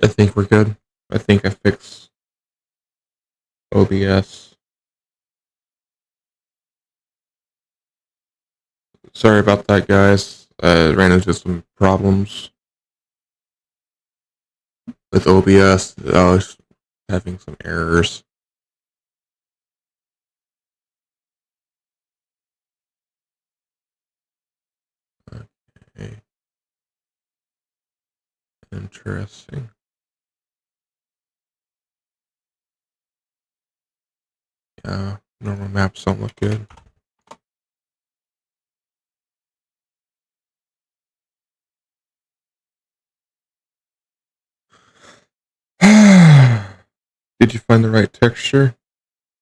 I think we're good. I think I fixed OBS. Sorry about that, guys. I ran into some problems with OBS. I was having some errors. Okay. Interesting. Yeah, normal maps don't look good. Did you find the right texture?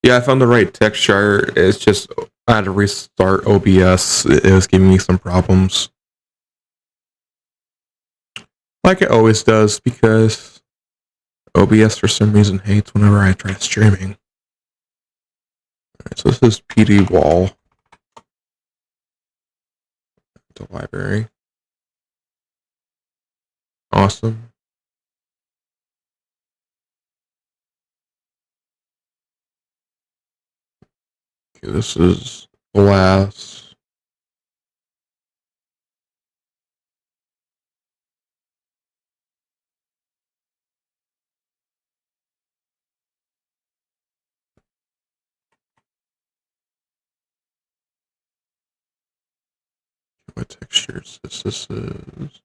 Yeah, I found the right texture. It's just I had to restart OBS. It was giving me some problems. Like it always does, because OBS for some reason hates whenever I try streaming. Alright, so this is PD Wall. The library. Awesome. Okay, this is glass. What textures this is?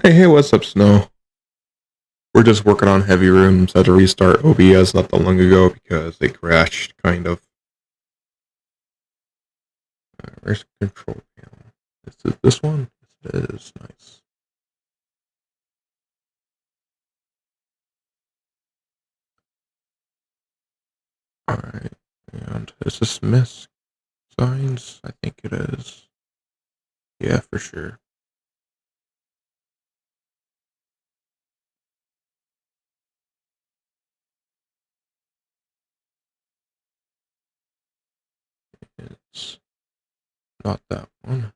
Hey, what's up, Snow? We're just working on heavy rooms. I had to restart OBS not that long ago because they crashed, kind of. Where's the control panel? Is it this one? It is. Nice. Alright. And is this miss signs? I think it is. Yeah, for sure. It's not that one.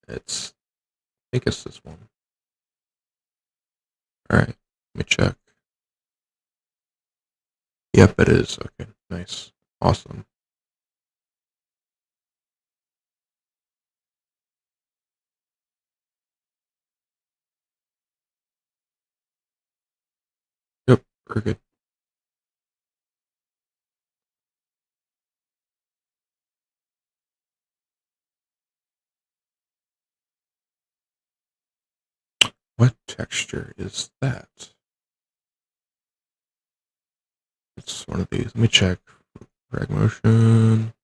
I think it's this one. Alright, let me check. Yep, it is. Okay, nice. Awesome. Yep, we're good. What texture is that? It's one of these. Let me check. Drag motion.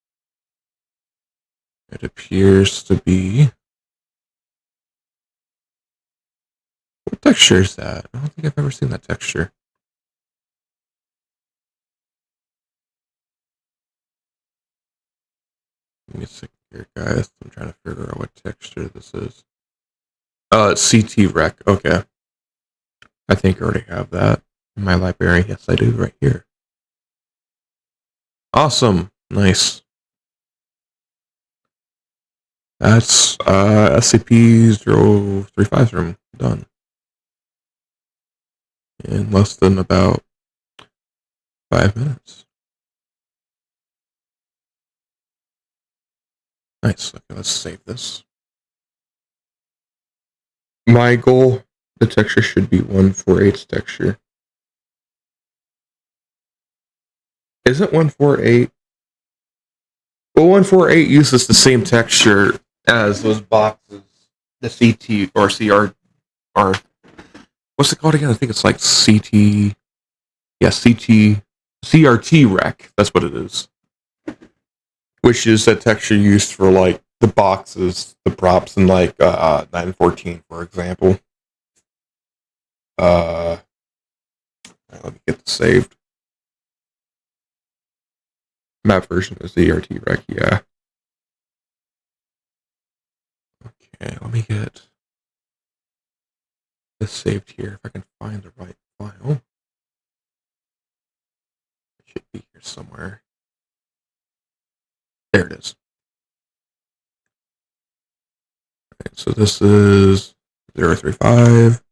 It appears to be. What texture is that? I don't think I've ever seen that texture. Give me a second here, guys. I'm trying to figure out what texture this is. Oh, it's CT Rec. Okay. I think I already have that in my library. Yes, I do, right here. Awesome. Nice. That's SCP-035's room. Done. In less than about 5 minutes. Nice. Okay, let's save this. My goal, the texture should be 148's texture. Isn't 148? Well, 148 uses the same texture as those boxes, the CT or CR. What's it called again? I think it's like CT. Yeah, CRT Rec. That's what it is. Which is that texture used for like the boxes, the props in like 914, for example. Let me get this saved. Map version is CRT Rec. Yeah. Okay, let me get this saved here if I can find the right file. It should be here somewhere. There it is. Right, so this is 035.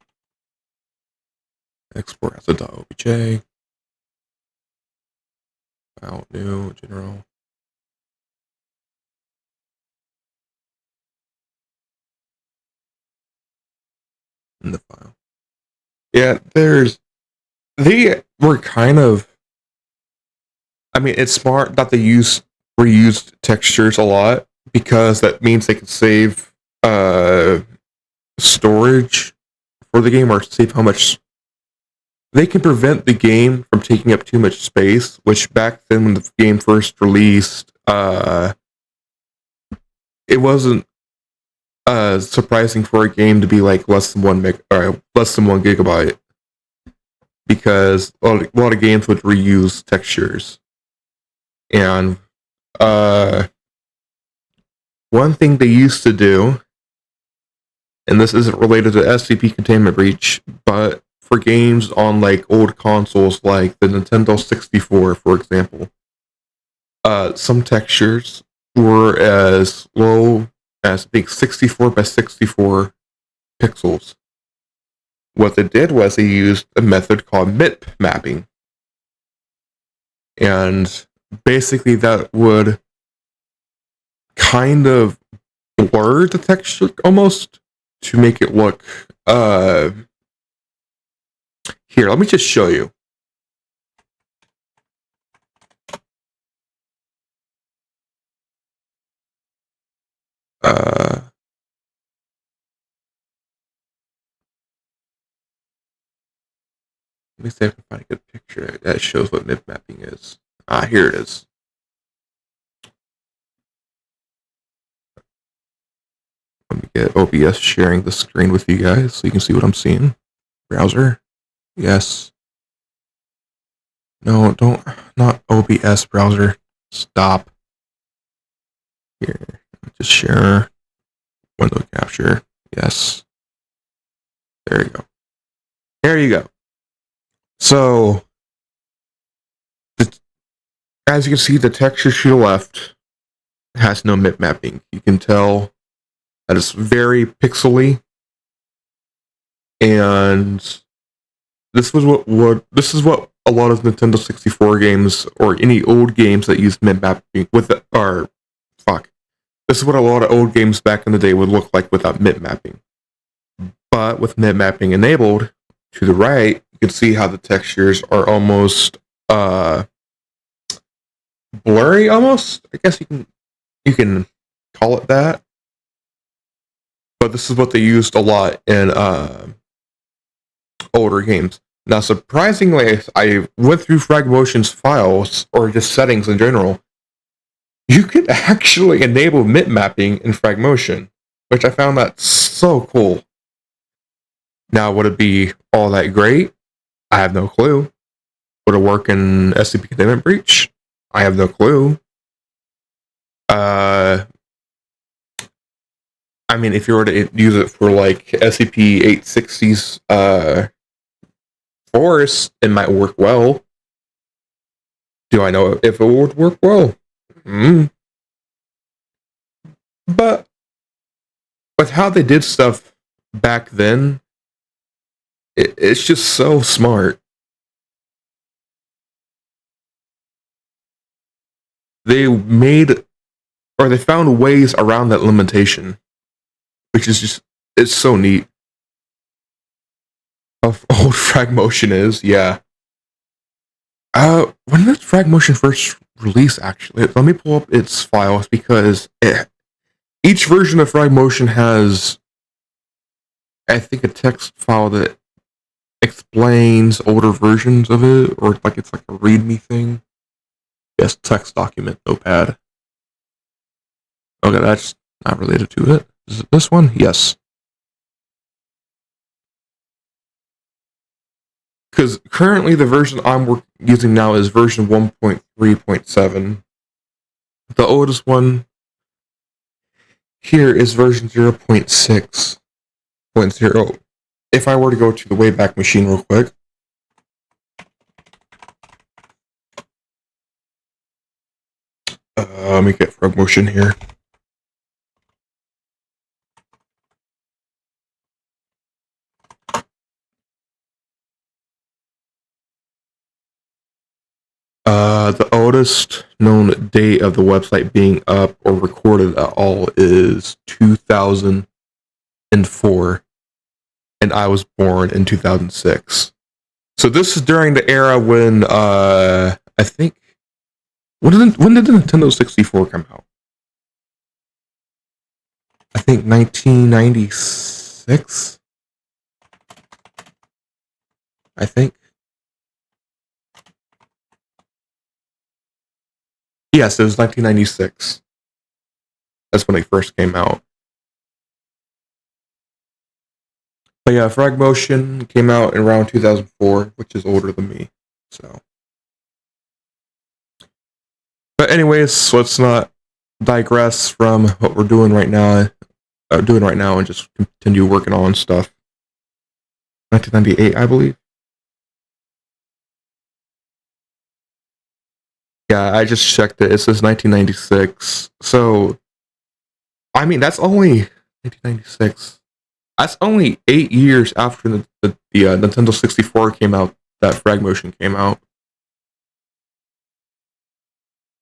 Export as a .obj. File new general. In the file. Yeah, they were kind of, I mean, it's smart that they reused textures a lot because that means they can save storage for the game, or save how much they can prevent the game from taking up too much space, which back then when the game first released, it wasn't surprising for a game to be like less than 1 gigabyte, because a lot of games would reuse textures. And one thing they used to do, and this isn't related to SCP Containment Breach, but for games on like old consoles like the Nintendo 64, for example, some textures were as low as I think 64 by 64 pixels. What they did was they used a method called MIP mapping. And basically that would kind of blur the texture almost to make it look here, let me just show you. Let me see if I can find a good picture that shows what MIP mapping is. Here it is. Let me get OBS sharing the screen with you guys so you can see what I'm seeing. Browser. Yes. No, don't. Not OBS browser. Stop. Here. Just share. Window capture. Yes. There you go. There you go. So, as you can see, the texture to the left has no MIP mapping. You can tell that it's very pixely, and this is what a lot of Nintendo 64 games or any old games that use MIP mapping This is what a lot of old games back in the day would look like without MIP mapping. But with MIP mapping enabled, to the right, you can see how the textures are almost blurry. Almost, I guess you can call it that. But this is what they used a lot in older games. Now, surprisingly, I went through Fragmotion's files, or just settings in general. You could actually enable MIP mapping in Fragmotion, which I found that so cool. Now, would it be all that great? I have no clue. Would it work in SCP Containment Breach? I have no clue. I mean, if you were to use it for like SCP-860's Forest, it might work well. Do I know if it would work well? But with how they did stuff back then, it's just so smart. They found ways around that limitation, which is it's so neat. Of old Fragmotion is, yeah. When did Fragmotion first release, actually? Let me pull up its files, because each version of Fragmotion has, I think, a text file that explains older versions of it, or like it's like a README thing. Yes, text document, notepad. Okay, that's not related to it. Is it this one? Yes. Because currently the version I'm using now is version 1.3.7. The oldest one here is version 0.6.0. If I were to go to the Wayback Machine real quick, Let me get frog motion here. The oldest known date of the website being up or recorded at all is 2004, and I was born in 2006. So this is during the era when I think when did the Nintendo 64 come out? I think 1996. I think. Yes, it was 1996. That's when it first came out. But yeah, Frag Motion came out in around 2004, which is older than me. So, but anyways, let's not digress from what we're doing right now. And just continue working on stuff. 1998, I believe. Yeah, I just checked it. It says 1996. So, I mean, that's only 1996. That's only 8 years after the Nintendo 64 came out that Frag Motion came out.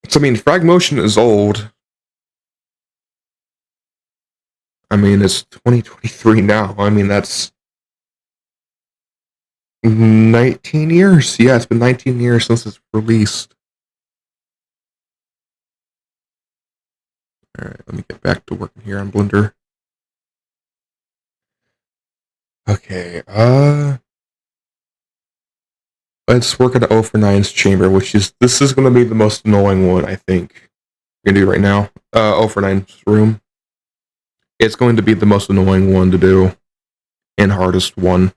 So, I mean, Frag Motion is old. I mean, it's 2023 now. I mean, that's 19 years. Yeah, it's been 19 years since it's released. All right, let me get back to working here on Blender. Okay, let's work at 0 for 9's chamber, this is going to be the most annoying one, I think. We're going to do right now. 0 for 9's room. It's going to be the most annoying one to do and hardest one.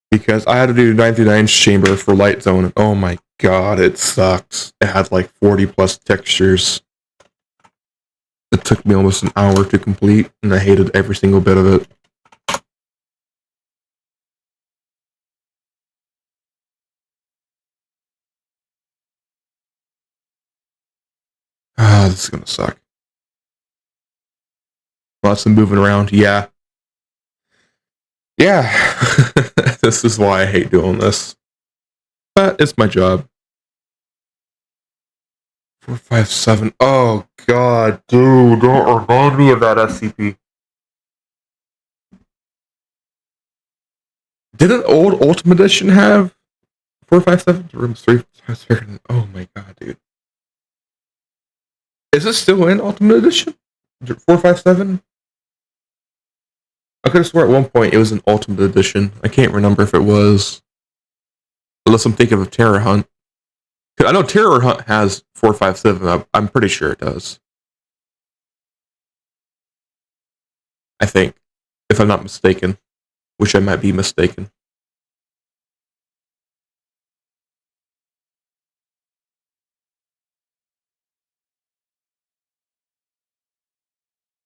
Because I had to do 99's chamber for Light Zone, and oh my god, it sucked. It had like 40 plus textures. It took me almost an hour to complete, and I hated every single bit of it. Ah, this is gonna suck. Lots of moving around, yeah. Yeah. This is why I hate doing this. But it's my job. 457. Oh god, dude, don't remind me of that SCP. Didn't old Ultimate Edition have 457 rooms 3 times bigger than? Oh my god, dude. Is it still in Ultimate Edition? 457? I could have swore at one point it was an Ultimate Edition. I can't remember if it was. Unless I'm thinking of Terror Hunt. I know Terror Hunt has 457. I'm pretty sure it does. I think. If I'm not mistaken. Which I might be mistaken.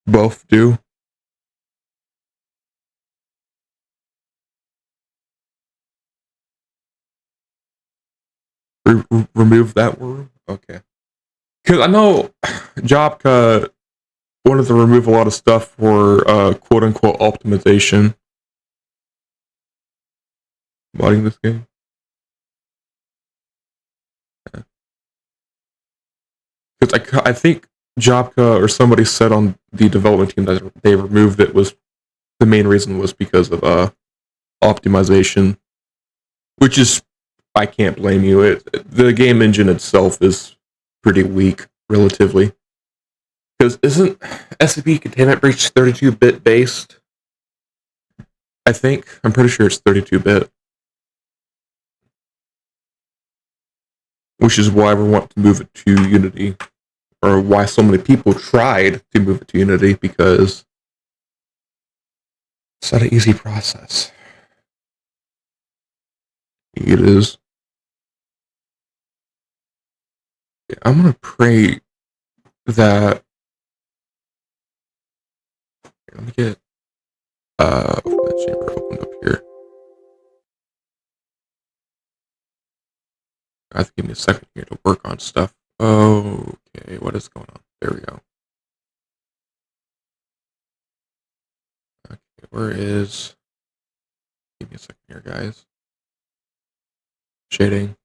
Both do. Remove that word? Okay. Because I know Jobka wanted to remove a lot of stuff for quote unquote optimization. Modding this game. Because I think Jobka or somebody said on the development team that they removed it was the main reason was because of optimization, which is I can't blame you. The game engine itself is pretty weak relatively. Because isn't SCP Containment Breach 32-bit based? I think. I'm pretty sure it's 32-bit. Which is why we want to move it to Unity. Or why so many people tried to move it to Unity, because it's not an easy process. It is. I'm going to pray that... Let me get that chamber opened up here. I have to give me a second here to work on stuff. Okay, what is going on? There we go. Okay, where is... Give me a second here, guys. Shading.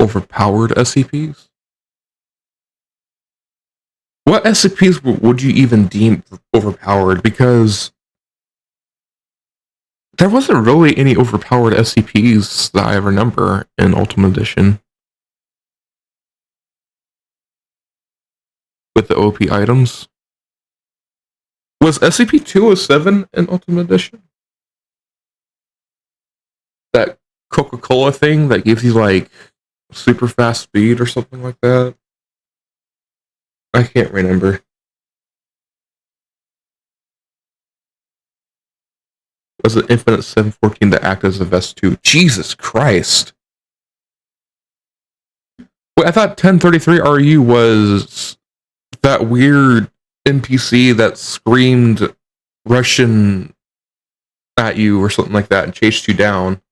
Overpowered SCPs? What SCPs would you even deem overpowered? Because there wasn't really any overpowered SCPs that I remember in Ultimate Edition. With the OP items. Was SCP-207 in Ultimate Edition? That Coca-Cola thing that gives you, like, super fast speed or something like that? I can't remember. Was it Infinite 714 that acted as a Vest 2? Jesus Christ! Wait, I thought 1033RU was that weird NPC that screamed Russian at you or something like that and chased you down.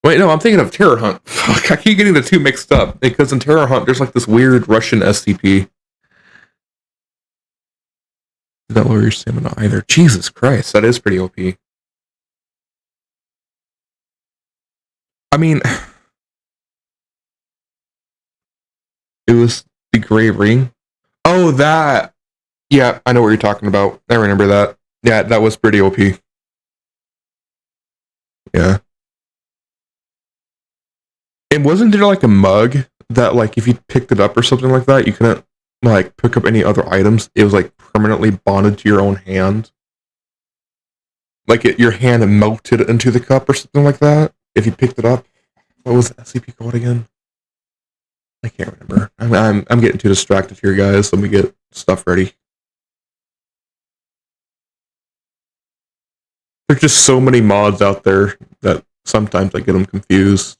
Wait, no, I'm thinking of Terror Hunt. Fuck, I keep getting the two mixed up because in Terror Hunt there's like this weird Russian SCP. Did that lower your stamina either? Jesus Christ, that is pretty OP. I mean, it was the Gray Ring. Oh, that. Yeah, I know what you're talking about. I remember that. Yeah, that was pretty OP. Yeah. And wasn't there like a mug that like if you picked it up or something like that, you couldn't like pick up any other items? It was like permanently bonded to your own hand. Like your hand melted into the cup or something like that. If you picked it up, what was the SCP called again? I can't remember. I'm getting too distracted here, guys. Let me get stuff ready. There's just so many mods out there that sometimes I get them confused.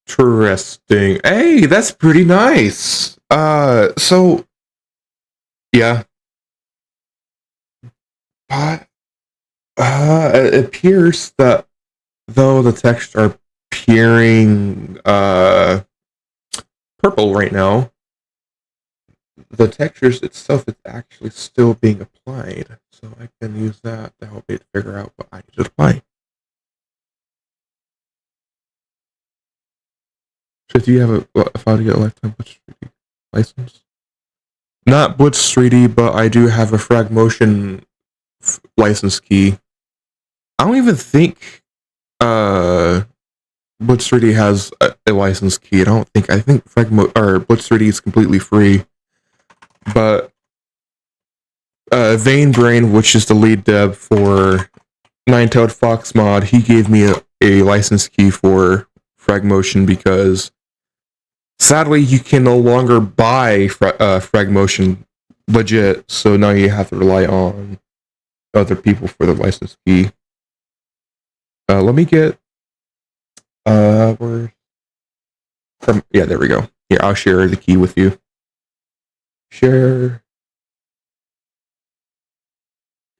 Interesting. Hey, that's pretty nice. So yeah. But it appears that though the texts are appearing purple right now, the textures itself is actually still being applied. So I can use that to help me figure out what I need to apply. So do you have a file to get a lifetime Blitz 3D license? Not Blitz 3D, but I do have a Fragmotion license key. I don't even think Blitz 3D has a license key. I think Blitz 3D is completely free. But Vane Brain, which is the lead dev for Nine-Tailed Fox mod, he gave me a license key for Fragmotion because sadly you can no longer buy Fragmotion legit, so now you have to rely on other people for the license key. Let me get there we go. Here, I'll share the key with you. Share.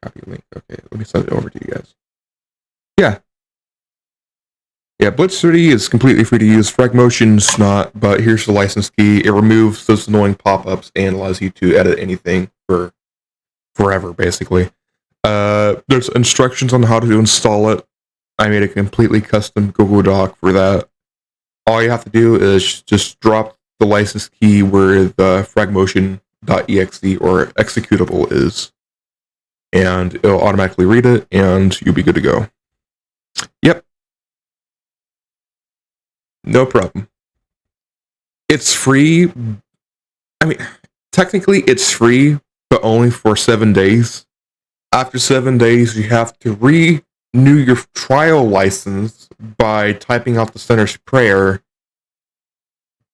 Copy link. Okay, let me send it over to you guys. Yeah. Yeah, Blitz 3D is completely free to use. Fragmotion's not, but here's the license key. It removes those annoying pop-ups and allows you to edit anything for forever, basically. There's instructions on how to install it. I made a completely custom Google Doc for that. All you have to do is just drop the license key where the fragmotion.exe or executable is, and it'll automatically read it, and you'll be good to go. Yep. No problem. It's free. I mean, technically it's free, but only for 7 days. After 7 days, you have to renew your trial license by typing out the center's prayer,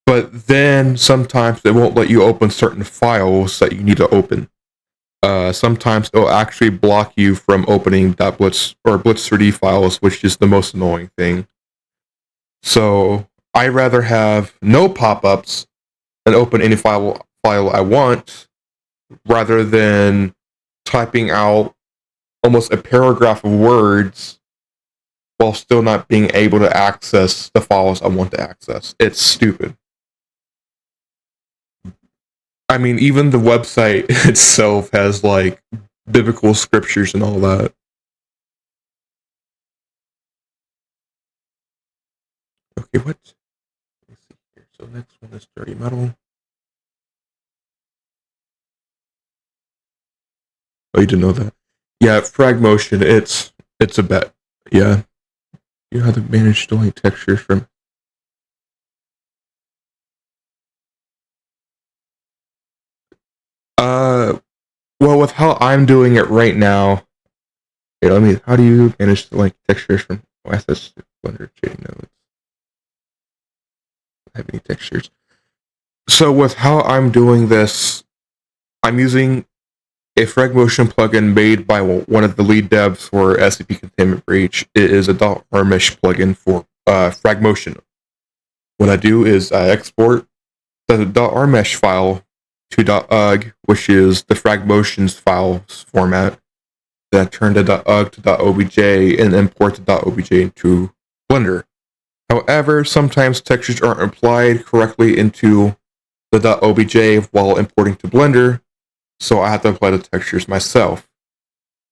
but then sometimes it won't let you open certain files that you need to open. Sometimes it'll actually block you from opening Blitz 3D files, which is the most annoying thing. So I'd rather have no pop-ups and open any file I want rather than typing out almost a paragraph of words while still not being able to access the files I want to access. It's stupid. I mean, even the website itself has like biblical scriptures and all that. Okay, what? Let me see here. So next one is dirty metal. Oh, you didn't know that? Yeah, frag motion. It's a bet. Yeah, you have to manage delete textures from. Well, with how I'm doing it right now, here, let me. How do you manage the textures from OSS Blender shading nodes? I have any textures. So with how I'm doing this, I'm using a frag motion plugin made by one of the lead devs for SCP Containment Breach. It is a .rmesh plugin for frag motion. What I do is I export the .rmesh file to .ugg, which is the frag motions files format. Then I turn the .ugg to .obj and import the .obj into Blender. However, sometimes textures aren't applied correctly into the .obj while importing to Blender, so I have to apply the textures myself.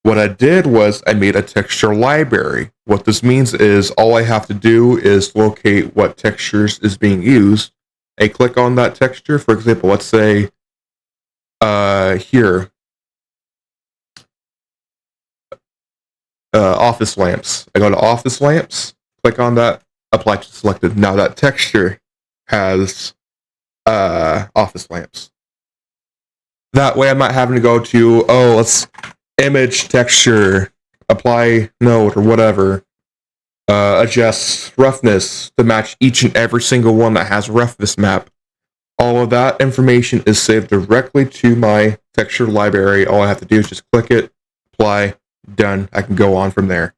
What I did was I made a texture library. What this means is all I have to do is locate what textures is being used. I click on that texture. For example, let's say here, office lamps. I go to office lamps, click on that, apply to selected. Now that texture has office lamps. That way I'm not having to go to, let's image texture, apply node or whatever, adjust roughness to match each and every single one that has roughness map. All of that information is saved directly to my texture library. All I have to do is just click it, apply, done. I can go on from there.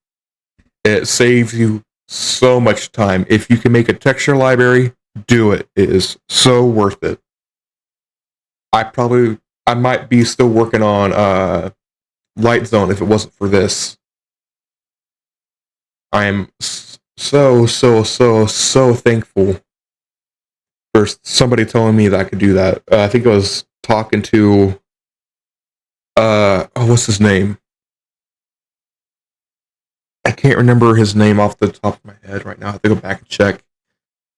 It saves you so much time. If you can make a texture library, do it. It is so worth it. I might be still working on Light Zone if it wasn't for this. I am so thankful for somebody telling me that I could do that. I think I was talking to what's his name? I can't remember his name off the top of my head right now. I have to go back and check.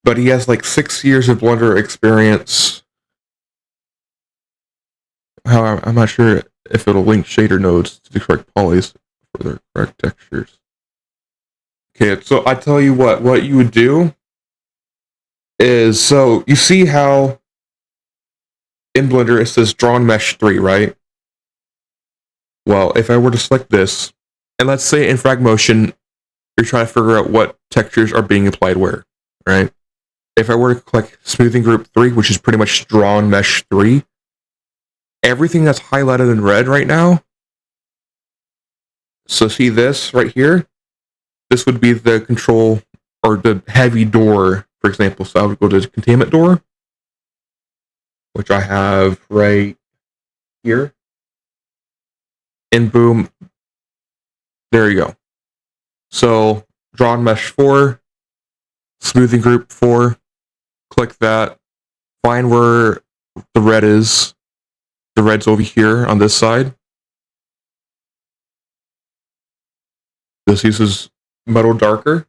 But he has like 6 years of Blender experience. I'm not sure if it'll link shader nodes to the correct polys for their correct textures. Okay, so I tell you what you would do is, so you see how in Blender it says Drawn Mesh 3, right? Well, if I were to select this, and let's say in frag motion, you're trying to figure out what textures are being applied where, right? If I were to click Smoothing Group 3, which is pretty much Drawn Mesh 3, everything that's highlighted in red right now, so see this right here? This would be the control or the heavy door, for example. So I would go to the containment door, which I have right here. And boom, there you go. So Drawn Mesh 4, Smoothing Group 4, click that, find where the red is. The red's over here on this side. This uses Metal Darker,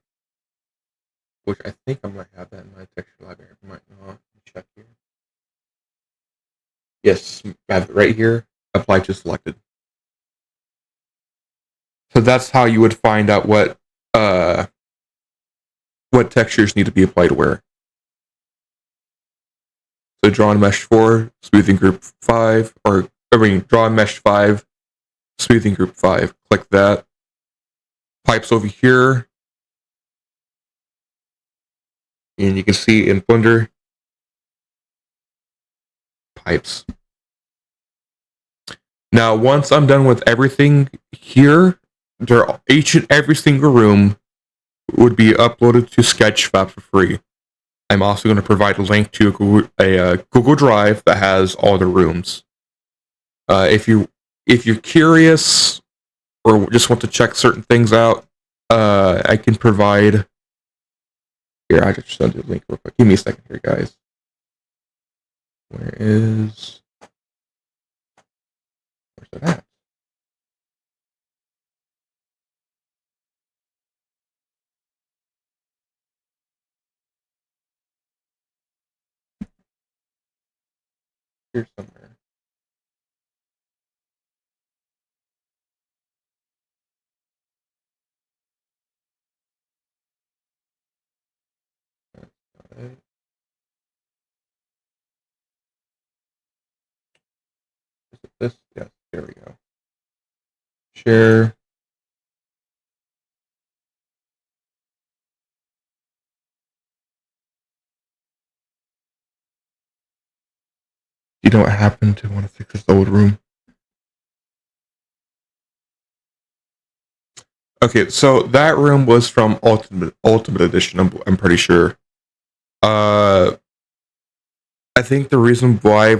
which I think I might have that in my texture library. I might not. Check here. Yes, I have it right here. Apply to selected. So that's how you would find out what textures need to be applied where. So Drawn Mesh 4, Smoothing Group 5, Drawn Mesh 5, Smoothing Group 5. Click that. Pipes over here. And you can see in Blender, pipes. Now, once I'm done with everything here, each and every single room would be uploaded to Sketchfab for free. I'm also going to provide a link to a Google Drive that has all the rooms. If you're curious or just want to check certain things out, I can provide. Here, I just sent you a link real quick. Give me a second here, guys. Where's it at? Here somewhere. That's not it. Is it this? Yes, there we go. Share. You don't happen to want to fix this old room. Okay, so that room was from Ultimate Edition. I'm pretty sure. I think the reason why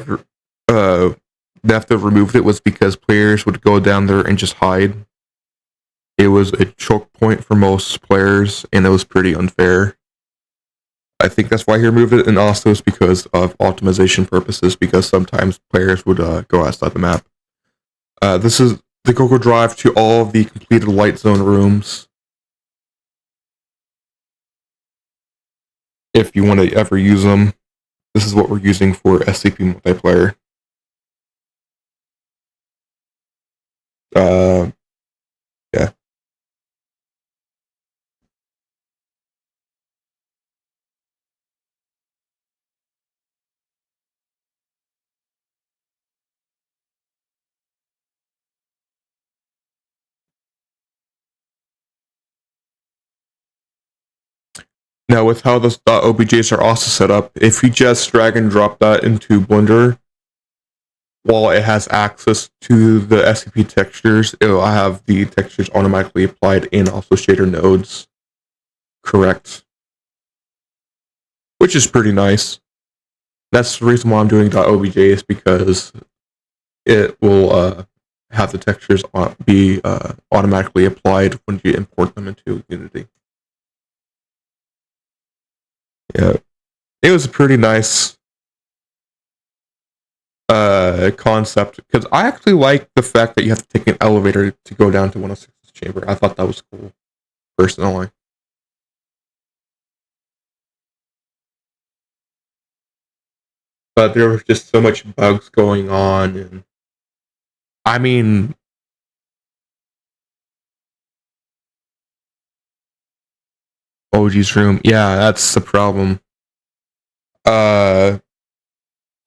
Nefta removed it was because players would go down there and just hide. It was a choke point for most players, and it was pretty unfair. I think that's why he removed it, and also it's because of optimization purposes, because sometimes players would go outside the map. This is the Google Drive to all of the completed Light Zone rooms. If you want to ever use them, this is what we're using for SCP multiplayer. Yeah. Now, with how those .objs are also set up, if you just drag and drop that into Blender, while it has access to the SCP textures, it will have the textures automatically applied and also shader nodes correct, which is pretty nice. That's the reason why I'm doing .obj is because it will have the textures be automatically applied when you import them into Unity. Yeah, it was a pretty nice concept, because I actually like the fact that you have to take an elevator to go down to 106's chamber. I thought that was cool, personally. But there was just so much bugs going on, and I mean, OG's room, yeah, that's the problem.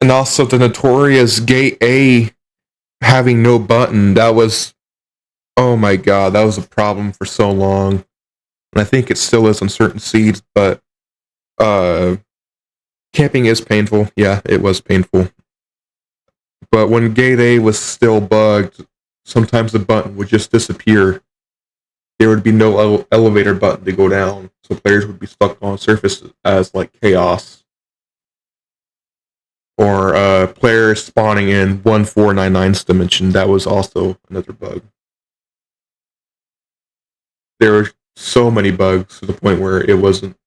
And also the notorious Gate A having no button, that was, oh my god, that was a problem for so long. And I think it still is on certain seeds, but camping is painful. Yeah, it was painful. But when Gate A was still bugged, sometimes the button would just disappear. There would be no elevator button to go down, so players would be stuck on surface as like chaos. Or players spawning in 1499's dimension, that was also another bug. There were so many bugs to the point where it wasn't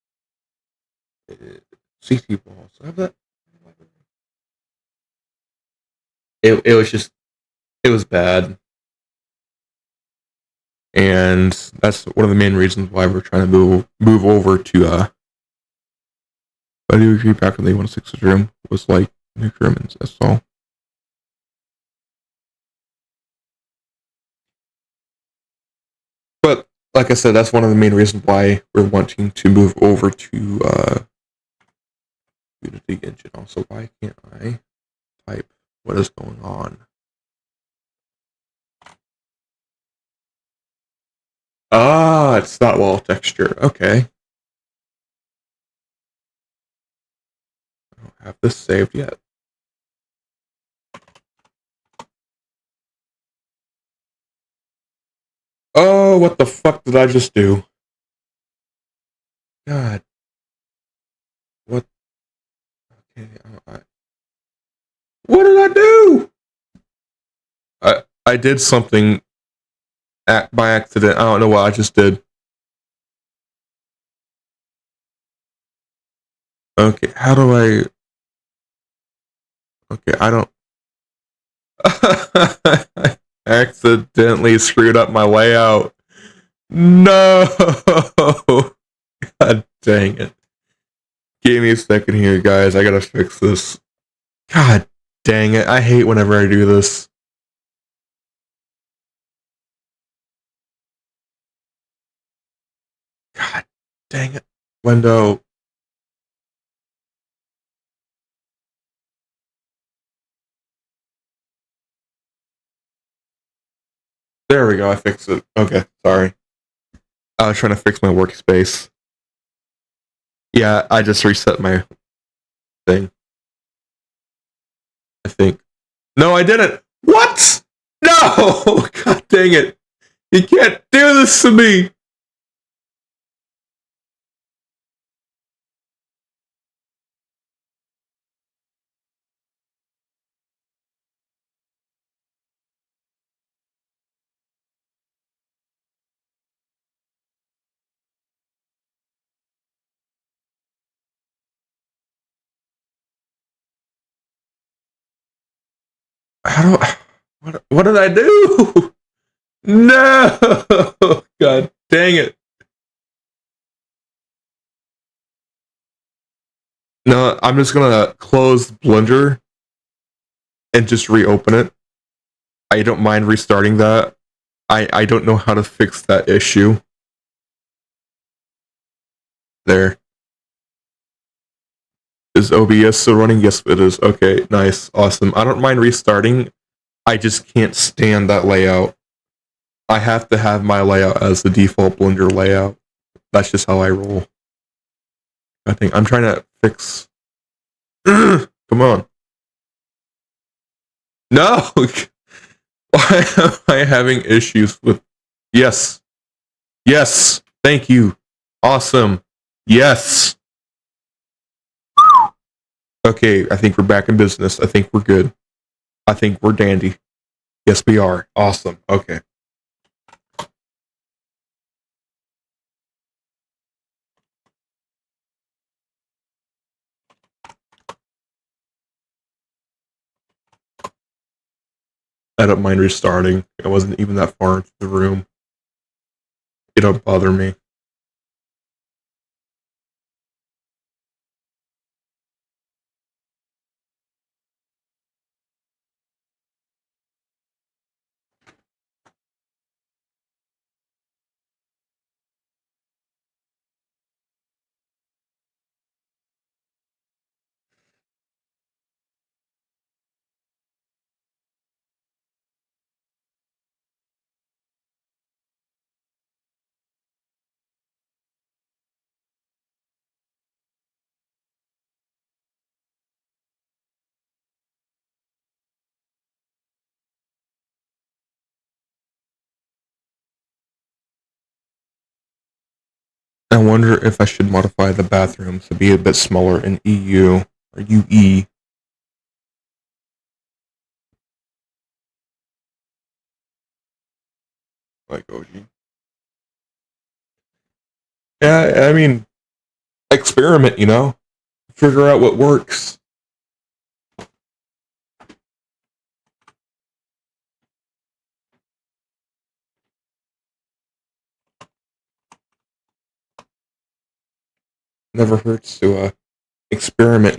CT balls. I have that. It was just, it was bad, and that's one of the main reasons why we're trying to move over to I do agree back when they 106's room was like New Germans, that's all. But like I said, that's one of the main reasons why we're wanting to move over to Unity Engine. Also, why can't I type what is going on? Ah, it's not wall texture. Okay. I don't have this saved yet. Oh, what the fuck did I just do? God. What Okay. What did I do? I did something by accident. I don't know what I just did. Okay, how do I? Okay, I don't. I accidentally screwed up my layout. No! God dang it. Give me a second here, guys. I gotta fix this. God dang it. I hate whenever I do this. God dang it. Window. There we go. I fixed it. Okay, sorry. I was trying to fix my workspace. Yeah, I just reset my thing. I think. No, I didn't. What? No! God dang it. You can't do this to me. How do I, what did I do? No! God dang it. No, I'm just gonna close Blender and just reopen it. I don't mind restarting that. I don't know how to fix that issue. There. Is OBS still running? Yes, it is. Okay, nice. Awesome. I don't mind restarting. I just can't stand that layout. I have to have my layout as the default Blender layout. That's just how I roll. I think I'm trying to fix. Come on. No! Why am I having issues with. Yes. Yes. Thank you. Awesome. Yes. Okay, I think we're back in business. I think we're good. I think we're dandy. Yes, we are. Awesome. Okay. I don't mind restarting. I wasn't even that far into the room. It don't bother me. I wonder if I should modify the bathroom to be a bit smaller in EU or UE. Like OG. Yeah, I mean, experiment, Figure out what works. Never hurts to experiment.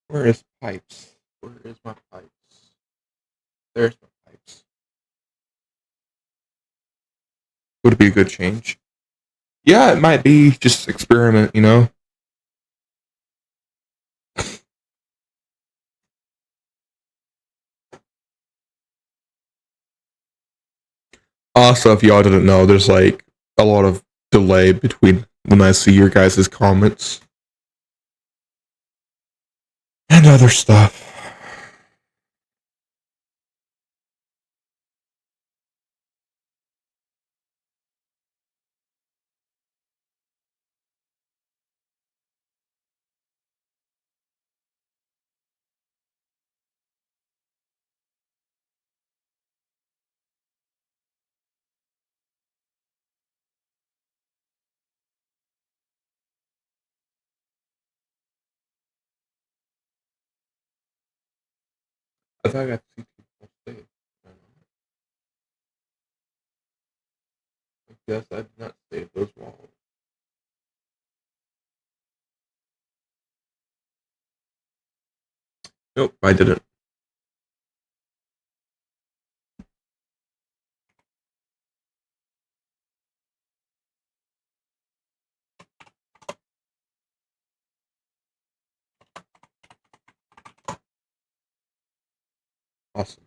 Where is pipes? Where is my pipes? There's my pipes. Would it be a good change? Yeah, it might be. Just experiment, you know? Also, if y'all didn't know, there's like a lot of delay between when I see your guys' comments and other stuff. I thought I got to see people say. I guess I did not save those walls. Nope, I didn't. Awesome.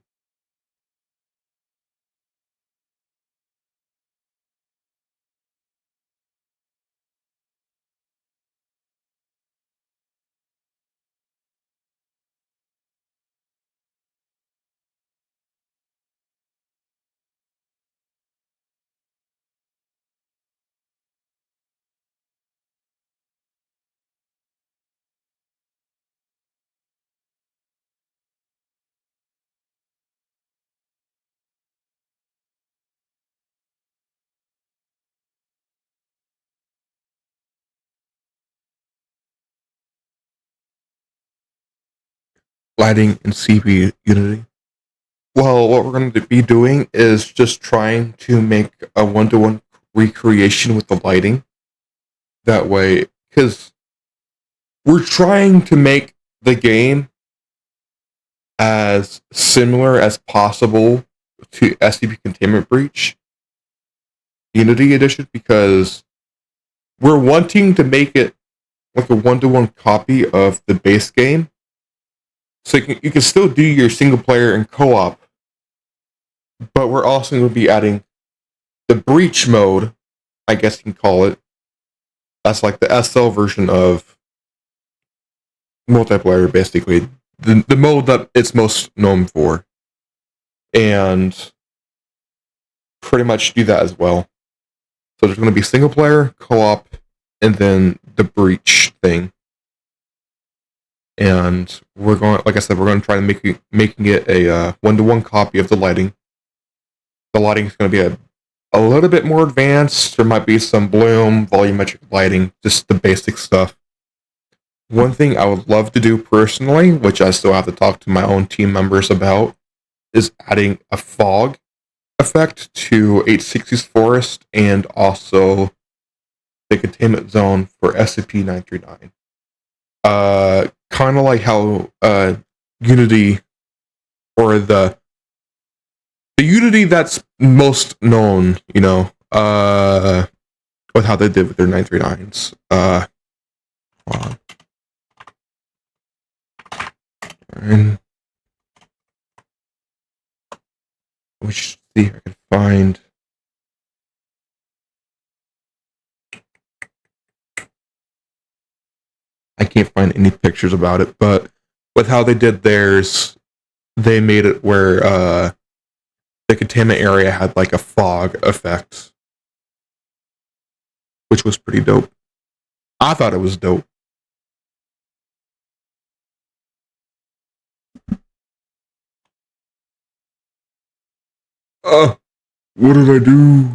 Lighting in CB Unity. Well, what we're going to be doing is just trying to make a one-to-one recreation with the lighting. That way, because we're trying to make the game as similar as possible to SCP Containment Breach Unity Edition, because we're wanting to make it like a one-to-one copy of the base game. So you can still do your single player and co-op, but we're also going to be adding the breach mode, I guess you can call it. That's like the SL version of multiplayer, basically. The mode that it's most known for. And pretty much do that as well. So there's going to be single player, co-op, and then the breach thing. And we're going, like I said, we're going to try to making it a one-to-one copy of the lighting. The lighting is going to be a little bit more advanced. There might be some bloom, volumetric lighting, just the basic stuff. One thing I would love to do personally, which I still have to talk to my own team members about, is adding a fog effect to H60's Forest and also the containment zone for SCP-939. Kind of like how Unity, or the Unity that's most known, you know, with how they did with their 939s. Hold on. And we should see if I can find. I can't find any pictures about it, but with how they did theirs, they made it where the containment area had like a fog effect, which was pretty dope. I thought it was dope. What did I do?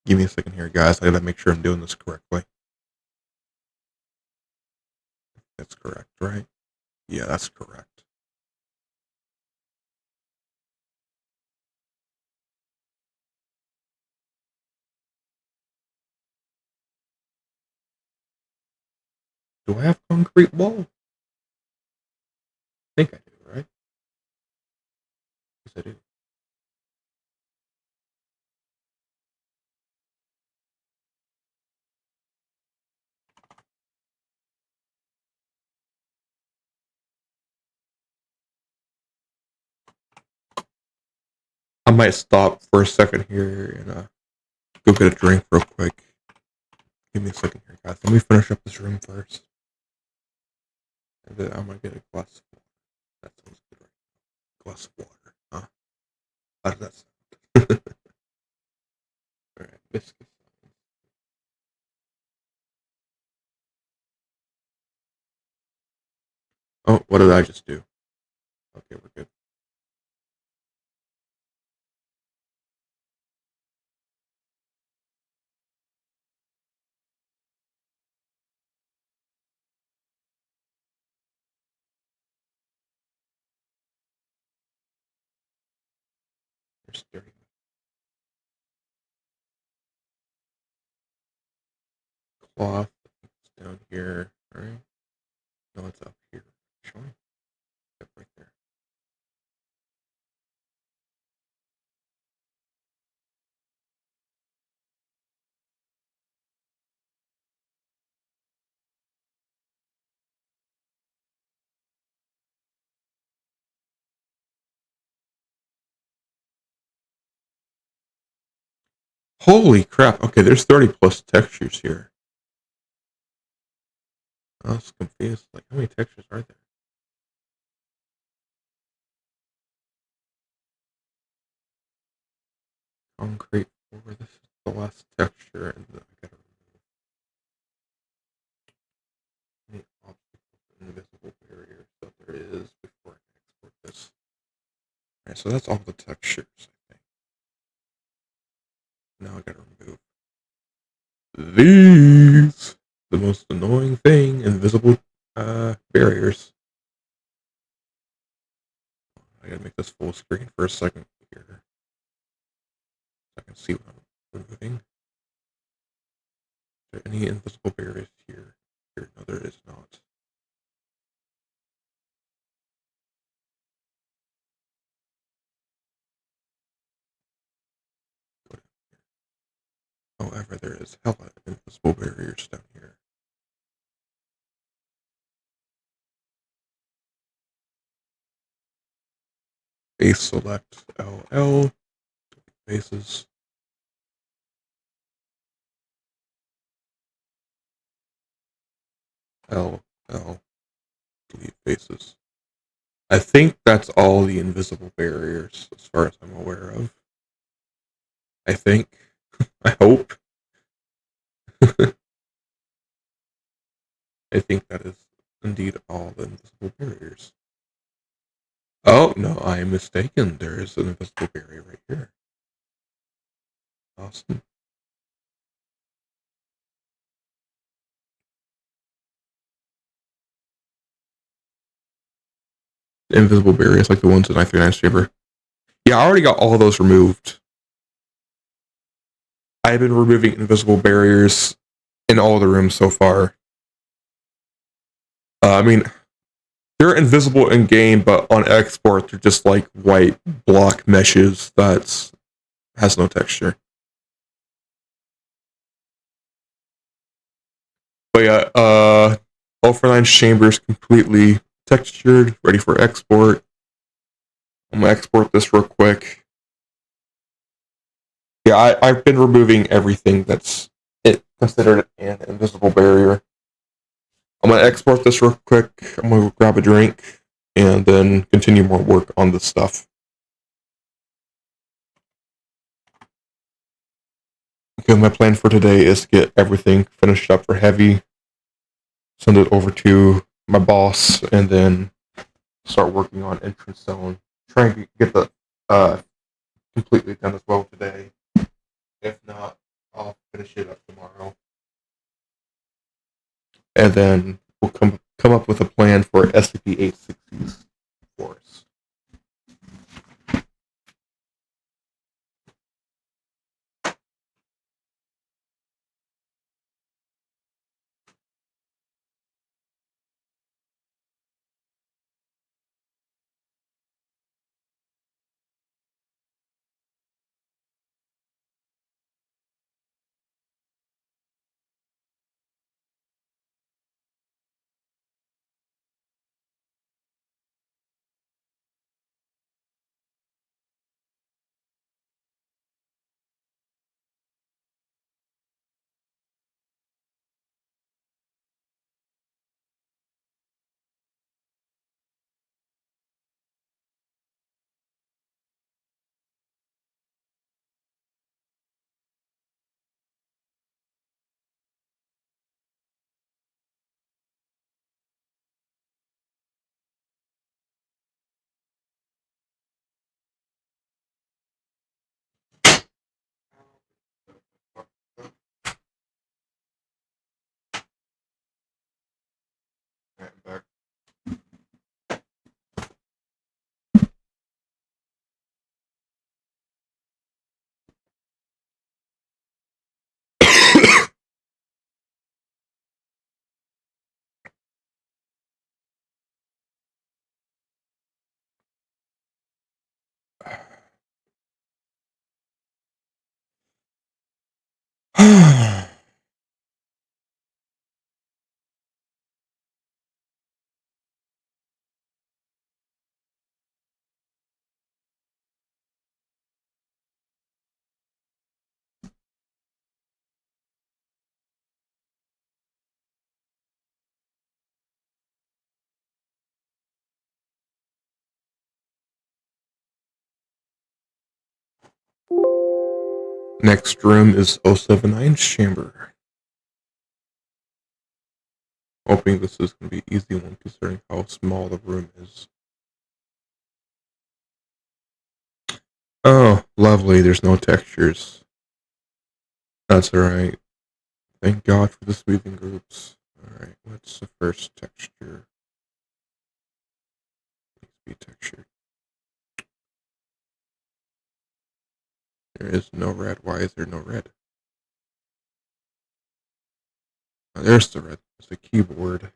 Give me a second here, guys. I gotta make sure I'm doing this correctly. That's correct, right? Yeah, that's correct. Do I have concrete wall? I think I do, right? Yes, I do. I might stop for a second here and go get a drink real quick. Give me a second here, guys. Let me finish up this room first. And then I'm gonna get a glass of water. That sounds good, right? Glass of water. Huh? How does that sound? Alright, biscuits. Oh, what did I just do? Okay, we're good. There's 30 cloth. It's down here, right? No, it's up here. Actually, yep, right there. Holy crap! Okay, there's 30 plus textures here. I was confused. Like, how many textures are there? Concrete floor. This is the last texture, and then I gotta remove any obstacles and invisible barriers that there is before I can export this. Alright, so that's all the textures, I think. Now I gotta remove these. The most annoying thing, invisible barriers. I gotta make this full screen for a second here. So I can see what I'm removing. Are there any invisible barriers here? Here, no, there is not. However, there is hella invisible barriers down here. Base select LL. Bases. LL. Delete bases. I think that's all the invisible barriers, as far as I'm aware of. I think. I hope. I think that is indeed all the invisible barriers. Oh, no, I am mistaken. There is an invisible barrier right here. Awesome. Invisible barriers like the ones in I-39's chamber. Yeah, I already got all of those removed. I've been removing invisible barriers in all the rooms so far. I mean, they're invisible in game, but on export, they're just like white block meshes that has no texture. But yeah, All-for-9's chamber is completely textured, ready for export. I'm gonna export this real quick. Yeah, I've been removing everything that's considered an invisible barrier. I'm gonna export this real quick. I'm gonna grab a drink and then continue more work on this stuff. Okay, my plan for today is to get everything finished up for heavy, send it over to my boss, and then start working on entrance zone. Try and get the completely done as well today. If not, finish it up tomorrow, and then we'll come up with a plan for SCP-860's force. Back. Next room is 079's chamber. Hoping this is going to be an easy one considering how small the room is. Oh, lovely, there's no textures. That's alright. Thank God for the smoothing groups. Alright, what's the first texture? Needs to be textured. There is no red. Why is there no red? Oh, there's the red. It's the keyboard.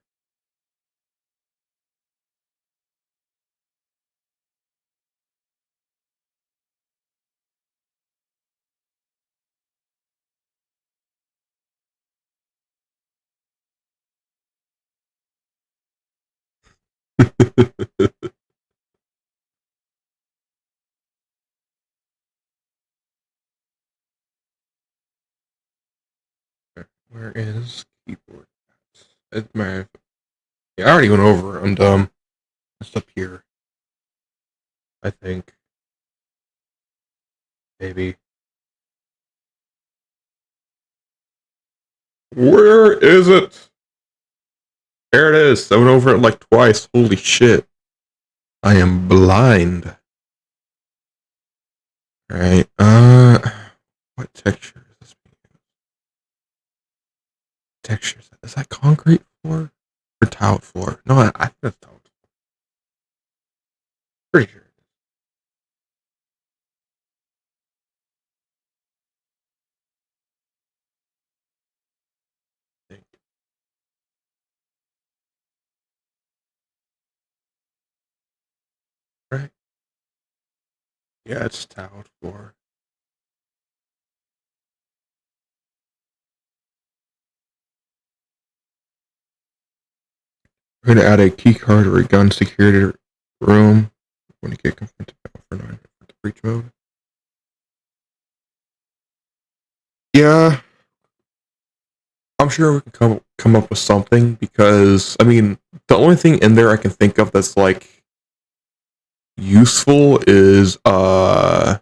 Where is keyboard? It's my. Yeah, I already went over. I'm dumb. It's up here. I think. Maybe. Where is it? There it is. I went over it like twice. Holy shit. I am blind. Alright, what texture is this? Texture, is that concrete floor? Or tiled floor? No, I think that's tiled. Pretty sure. I think. Right? Yeah, it's tiled floor. We're gonna add a key card or a gun security room when you get confronted for 9 for the breach mode. Yeah, I'm sure we can come up with something because I mean the only thing in there I can think of that's like useful is the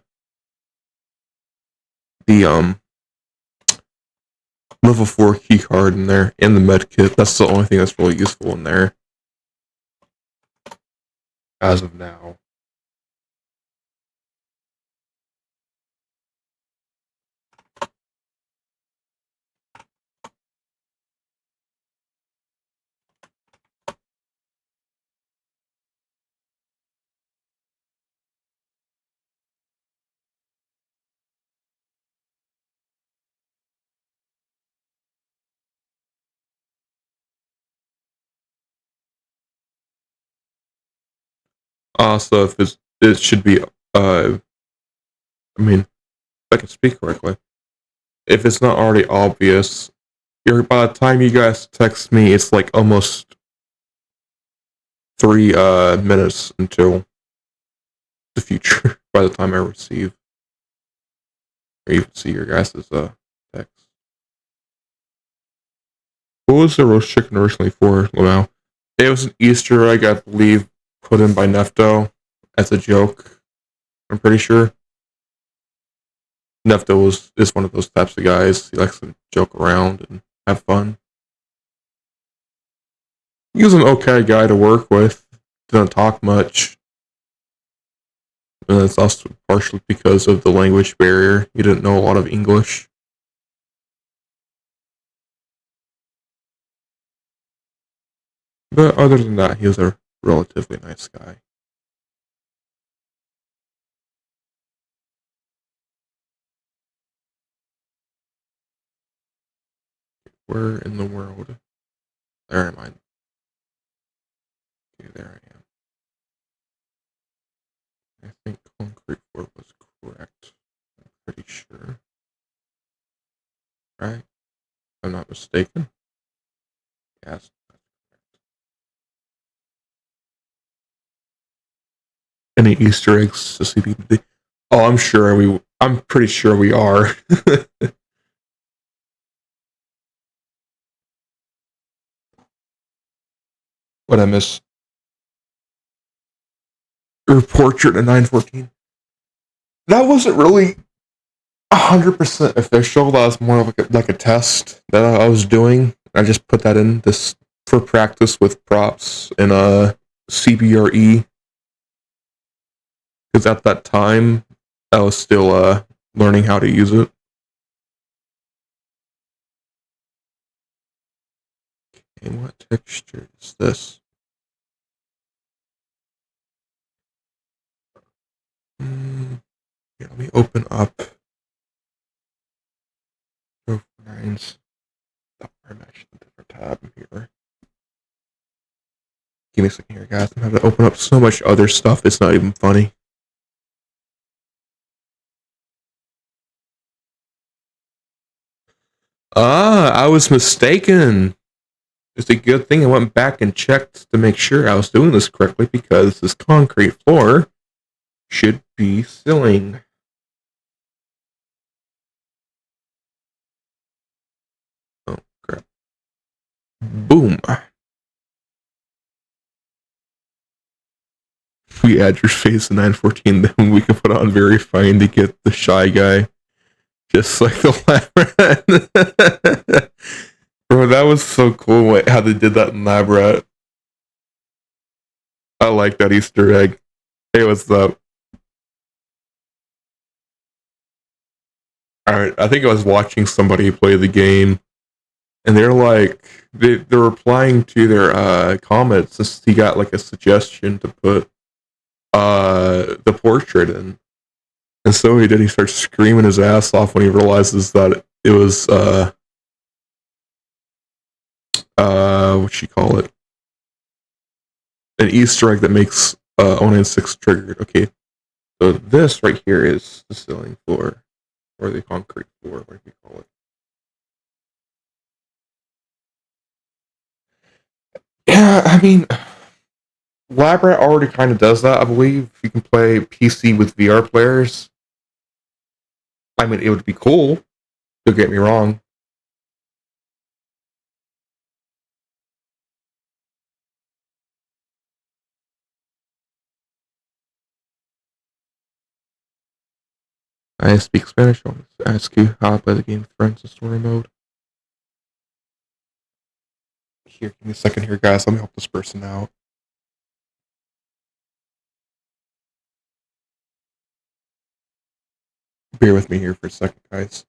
level 4 key card in there and the med kit. That's the only thing that's really useful in there as of now. So if it should be, I mean, if I can speak correctly, if it's not already obvious, by the time you guys text me, it's like almost 3 minutes until the future. By the time I receive or even see your guys' text. What was the roast chicken originally for, Lamau? It was an Easter egg, I believe, put in by Nefto as a joke. I'm pretty sure. Nefto is one of those types of guys. He likes to joke around and have fun. He was an okay guy to work with. Didn't talk much. And it's also partially because of the language barrier. He didn't know a lot of English. But other than that, he was a relatively nice guy. Where in the world? There am I. Okay, there I am. I think concrete floor was correct. I'm pretty sure. Right? If I'm not mistaken. Yes. Any Easter eggs to CBD? Oh, I'm pretty sure we are. What I miss? Your portrait at 914. That wasn't really 100% official. That was more like a test that I was doing. I just put that in this for practice with props in a CBRE because at that time I was still learning how to use it. And what texture is this? Here, let me open up Nines. Oh, I'm actually in a different tab here. Give me a second here, guys. I'm having to open up so much other stuff. It's not even funny. I was mistaken. It's a good thing I went back and checked to make sure I was doing this correctly because this concrete floor should be ceiling. Oh, crap. Boom. We add your face in 914, then we can put on verifying to get the shy guy. Just like the lab rat. Bro, that was so cool how they did that in lab rat. I like that Easter egg. Hey, what's up? Alright, I think I was watching somebody play the game, and they're like, they're replying to their comments since he got like a suggestion to put the portrait in. And so he did, he starts screaming his ass off when he realizes that it was, what you call it? An Easter egg that makes 096 triggered. Okay, so this right here is the ceiling floor, or the concrete floor, what do you call it? Yeah, I mean, Labrat already kind of does that, I believe. You can play PC with VR players. I mean, it would be cool. Don't get me wrong. I speak Spanish. I want to ask you how I play the game with friends in story mode. Here, give me a second here, guys. Let me help this person out. Bear with me here for a second, guys.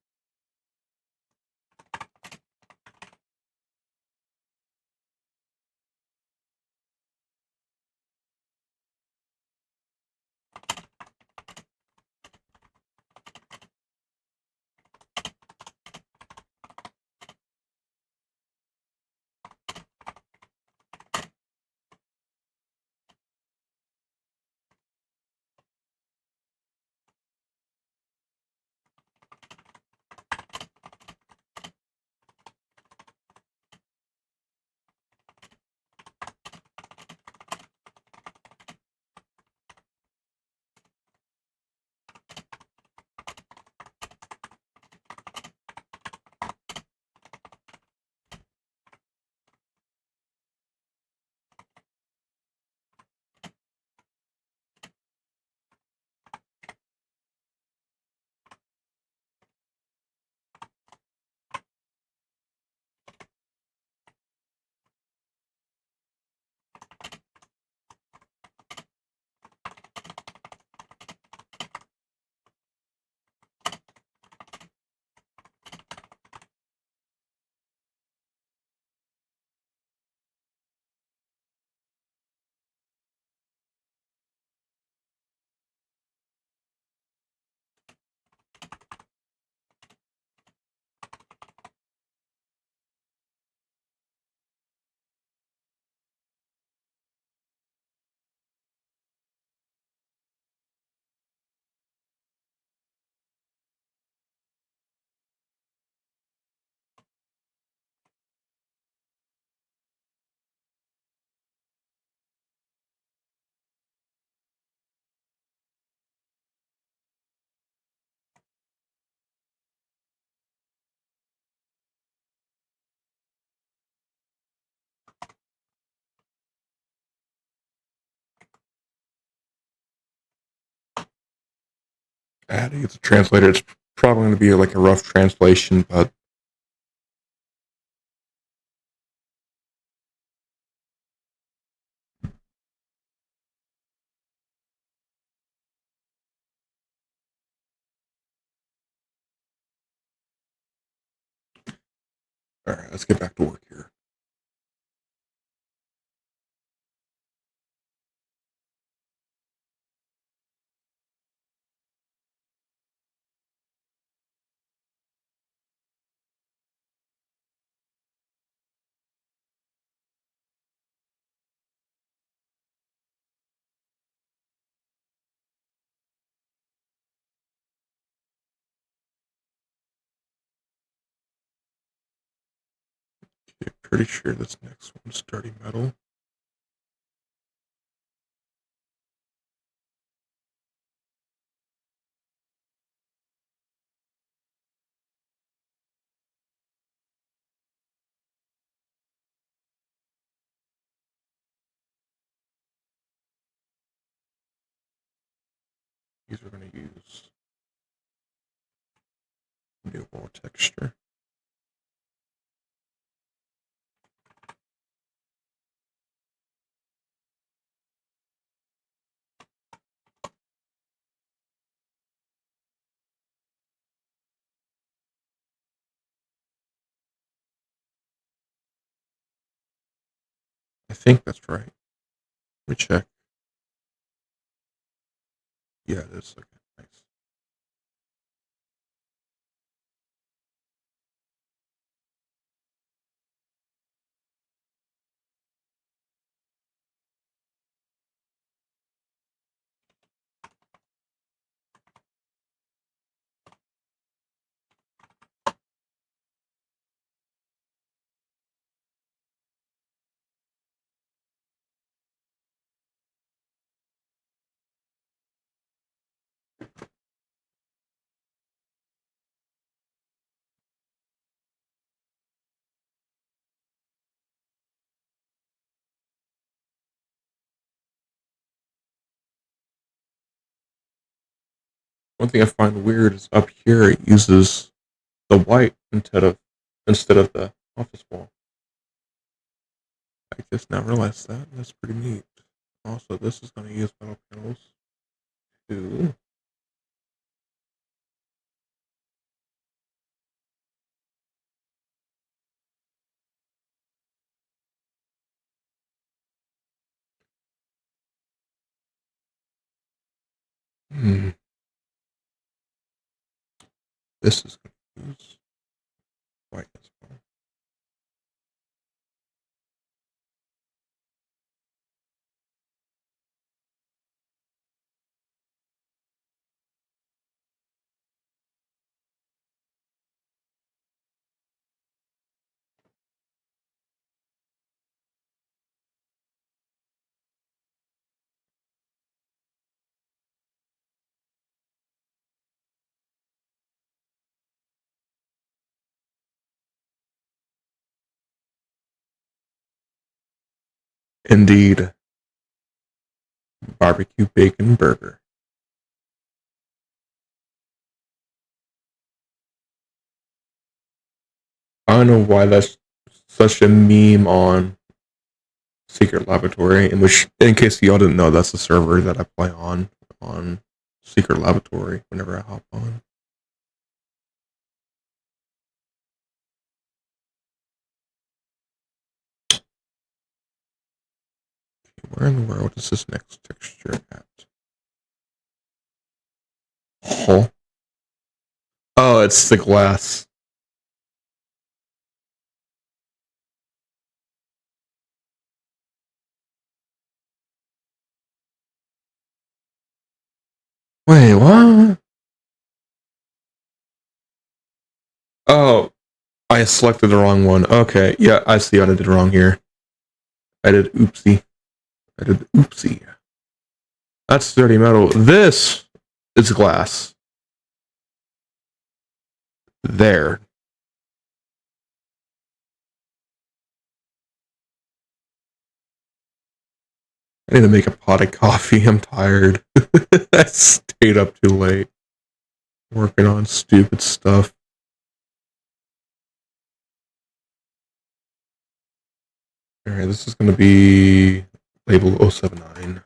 Adding it's a translator. It's probably going to be like a rough translation, but all right, let's get back to work here. Okay, pretty sure this next one's Dirty Metal. These are going to use new wall texture. I think that's right. Let me check. Yeah, it is. Okay, nice. One thing I find weird is up here it uses the white instead of the office wall. I just now realized that. That's pretty neat. Also, this is going to use metal panels too. Hmm. This is going to use white as well. Indeed, barbecue bacon burger. I don't know why that's such a meme on Secret Laboratory. In case y'all didn't know, that's the server that I play on Secret Laboratory. Whenever I hop on. Where in the world is this next texture at? Oh, oh, it's the glass. Wait, what? Oh, I selected the wrong one. Okay, yeah, I see what I did wrong here. I did oopsie. I did oopsie. That's dirty metal. This is glass. There. I need to make a pot of coffee. I'm tired. I stayed up too late. working on stupid stuff. Alright, this is going to be label 079.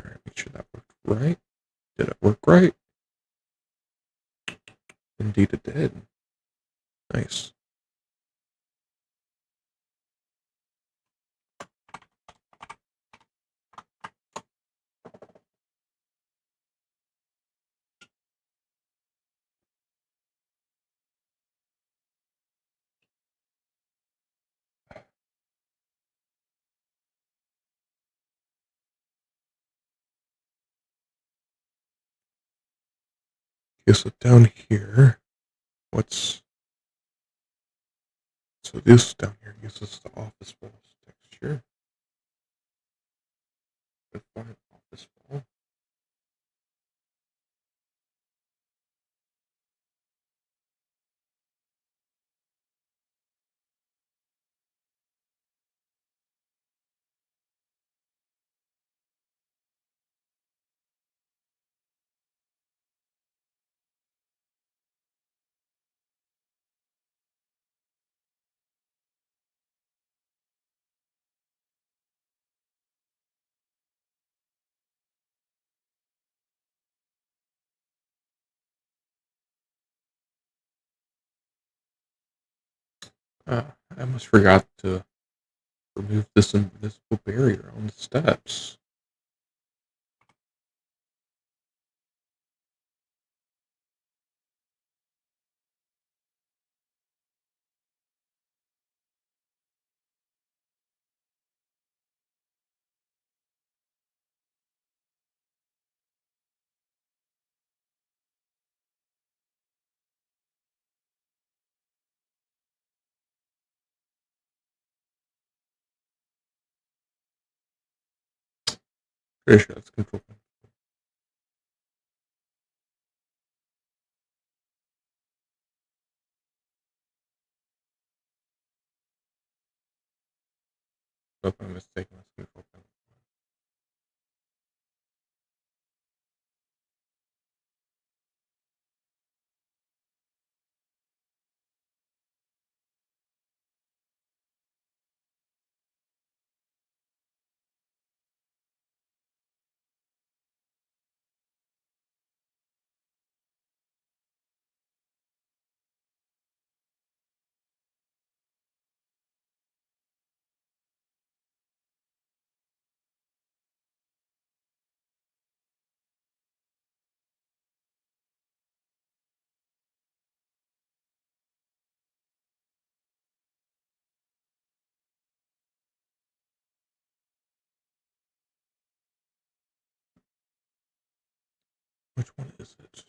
Alright, make sure that worked right. Did it work right? Indeed it did. Nice. Okay, so down here, so this down here uses the office balls texture. Define office ball. I almost forgot to remove this invisible barrier on the steps. Pretty sure that's control. If I'm mistaken, that's control. Which one is it?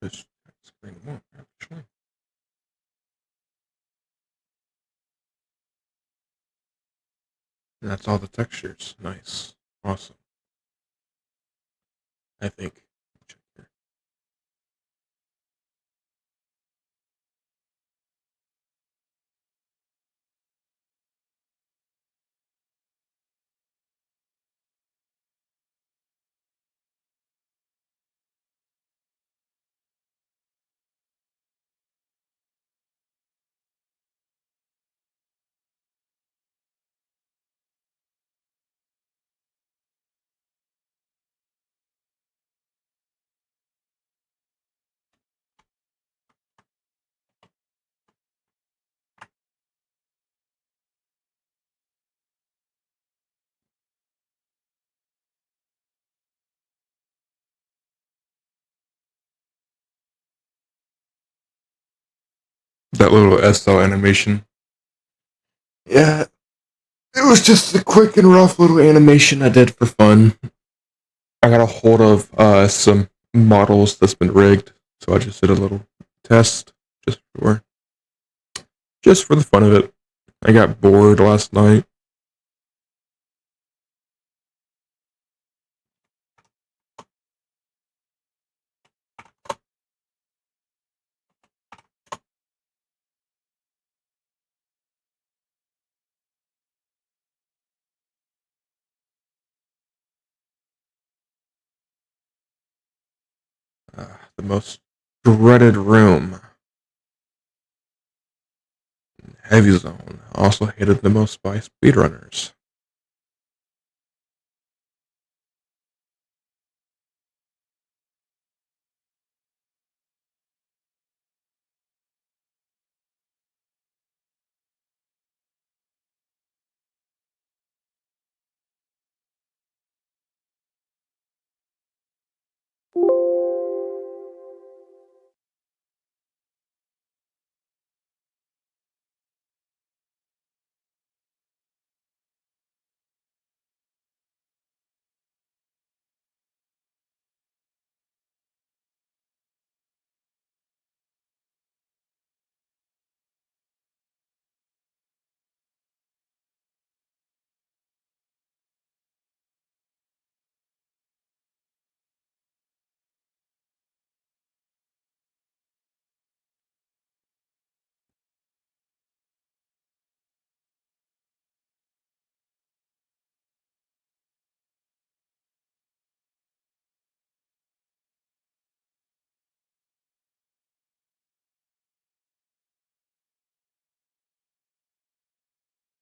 This screen one, actually. And that's all the textures. Nice. Awesome. I think. Check here. That little SL animation. Yeah, it was just a quick and rough little animation I did for fun. I got a hold of some models that's been rigged, so I just did a little test just for the fun of it. I got bored last night. The most dreaded room. Heavy Zone. Also hated the most by speedrunners.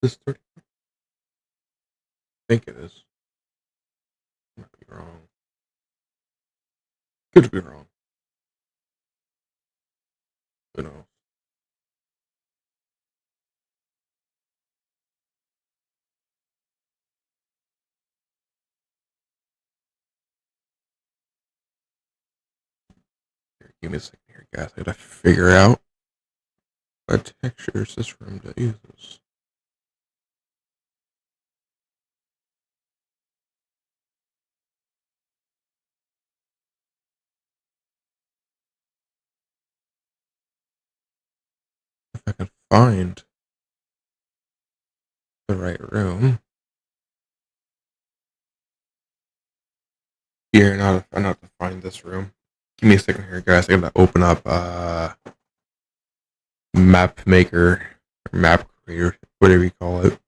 This 30, I think it is. Might be wrong. Could be wrong. Who knows? Here, give me a second here, guys. I gotta figure out what textures this room uses. If I can find the right room. Here, I know how to find this room. Give me a second here, guys. I gotta open up Map Maker or Map Creator, whatever you call it.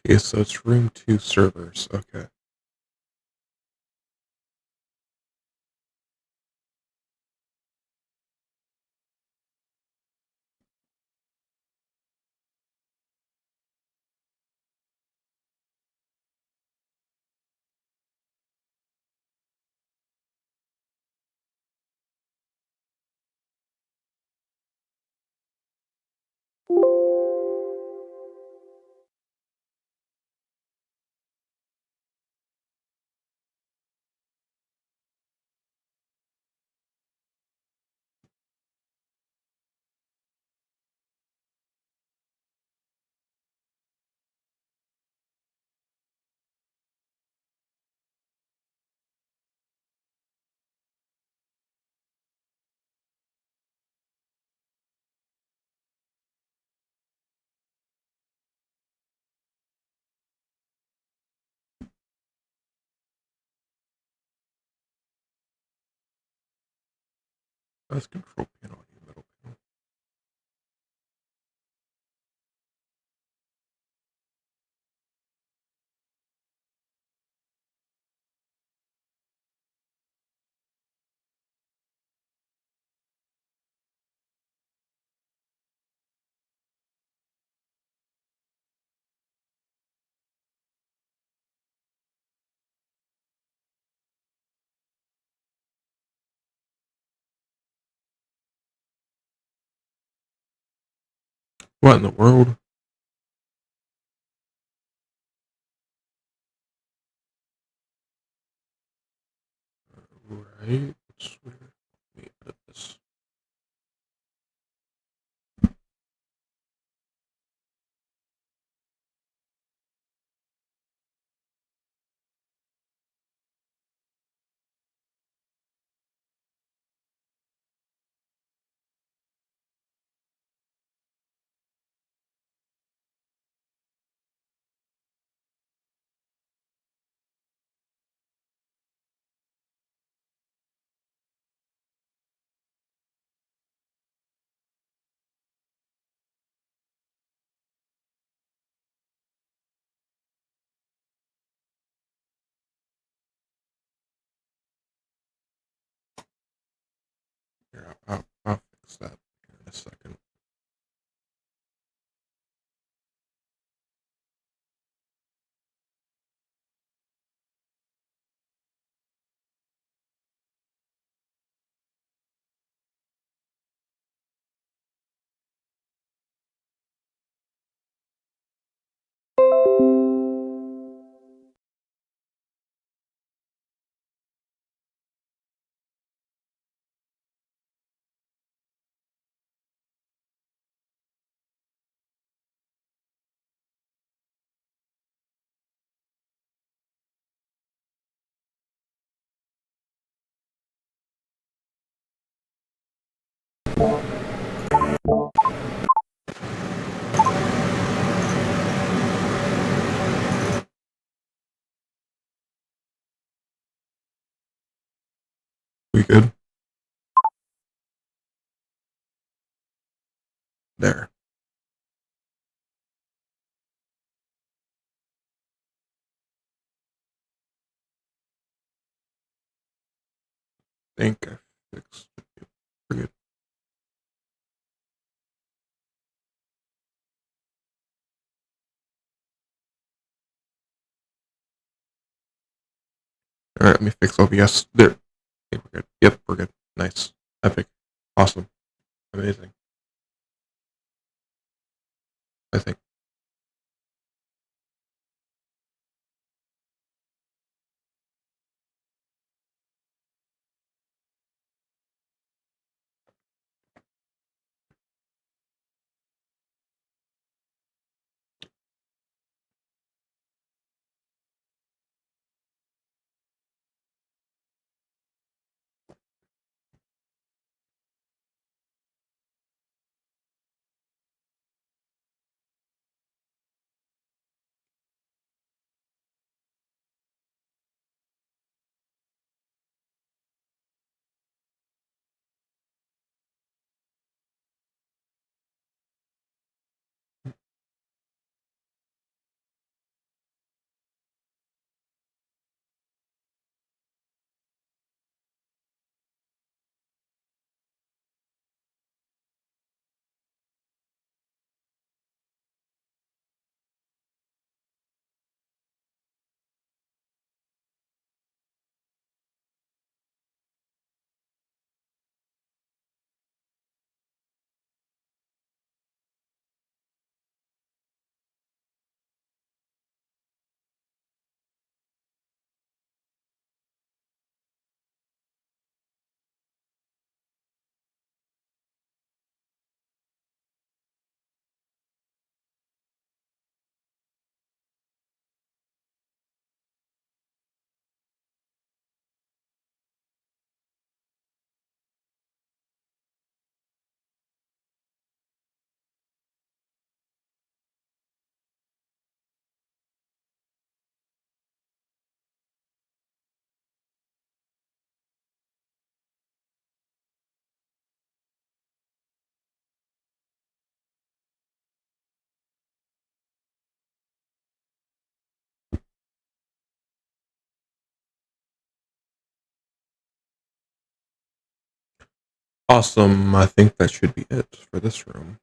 Okay, so it's room 2 servers. Okay. That's control panel, middle panel. What in the world? Right. It's weird. Let me edit this. Here, I'll fix that here in a second. We good? There. Think I fixed it. We're good. All right, let me fix OBS. There. Okay, we're good. Yep, we're good. Nice. Epic. Awesome. Amazing. I think. Awesome. I think that should be it for this room.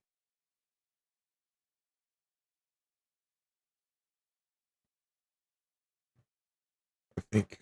I think.